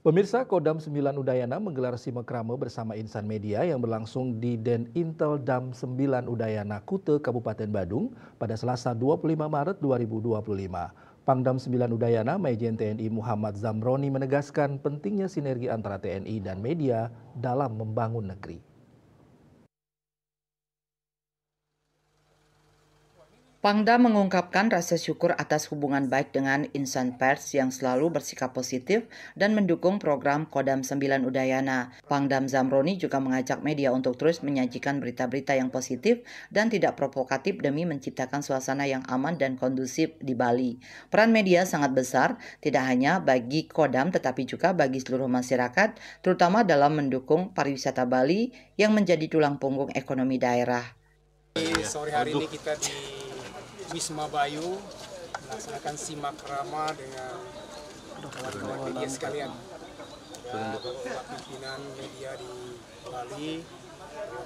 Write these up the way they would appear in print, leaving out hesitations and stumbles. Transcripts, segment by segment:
Pemirsa, Kodam 9 Udayana menggelar simakrama bersama insan media yang berlangsung di Den Intel Dam 9 Udayana, Kute, Kabupaten Badung pada Selasa 25 Maret 2025. Pangdam 9 Udayana, Majen TNI Muhammad Zamroni menegaskan pentingnya sinergi antara TNI dan media dalam membangun negeri. Pangdam mengungkapkan rasa syukur atas hubungan baik dengan insan pers yang selalu bersikap positif dan mendukung program Kodam 9 Udayana. Pangdam Zamroni juga mengajak media untuk terus menyajikan berita-berita yang positif dan tidak provokatif demi menciptakan suasana yang aman dan kondusif di Bali. Peran media sangat besar, tidak hanya bagi Kodam tetapi juga bagi seluruh masyarakat, terutama dalam mendukung pariwisata Bali yang menjadi tulang punggung ekonomi daerah. Sore hari ini kita di Wisma Bayu melaksanakan simakrama dengan kawan-kawan media sekalian dan Bapak pimpinan media di Bali.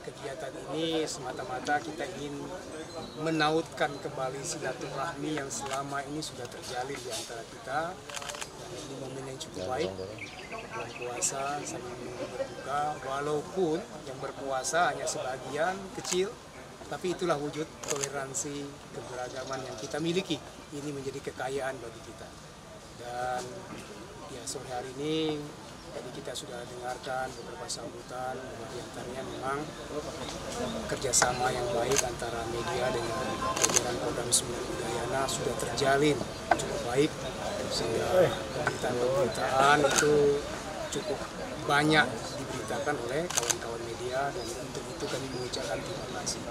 Kegiatan ini semata-mata kita ingin menautkan kembali silaturahmi yang selama ini sudah terjalin di antara kita. Dan ini momen yang cukup baik, bulan puasa sambil menunggu berbuka, walaupun yang berpuasa hanya sebagian kecil, tapi itulah wujud toleransi keberagaman yang kita miliki. Ini menjadi kekayaan bagi kita. Dan ya sore hari ini tadi kita sudah dengarkan beberapa sambutan, di antaranya memang kerjasama yang baik antara media dengan jajaran Kodam 9 Udayana sudah terjalin cukup baik, sehingga pemberitaan itu cukup banyak diberitakan oleh kawan-kawan media, dan untuk itu kami mengucapkan terima kasih.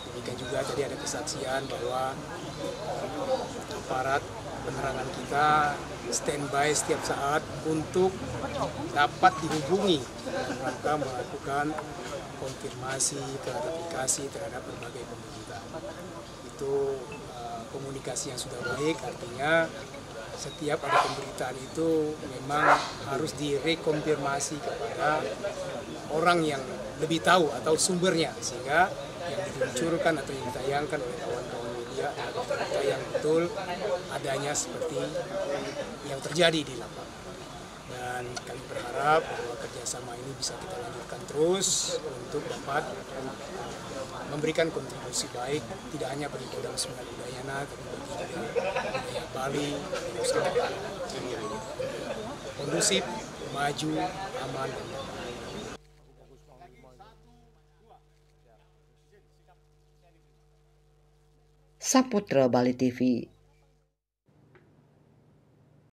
Demikian juga tadi ada kesaksian bahwa aparat penerangan kita standby setiap saat untuk dapat dihubungi dalam rangka melakukan konfirmasi, klarifikasi terhadap berbagai pemberitaan. Itu komunikasi yang sudah baik, artinya setiap ada pemberitaan itu memang harus direkonfirmasi kepada orang yang lebih tahu atau sumbernya, sehingga yang diluncurkan atau yang ditayangkan oleh kawan-kawan media adalah berita yang betul adanya seperti yang terjadi di lapangan. Dan kami berharap bahwa kerjasama ini bisa kita lanjutkan terus untuk dapat memberikan kontribusi baik tidak hanya bagi Kodam 9 Udayana, tapi bagi budaya Bali, kondusif, maju, aman, dan damai. Saputra Bali TV.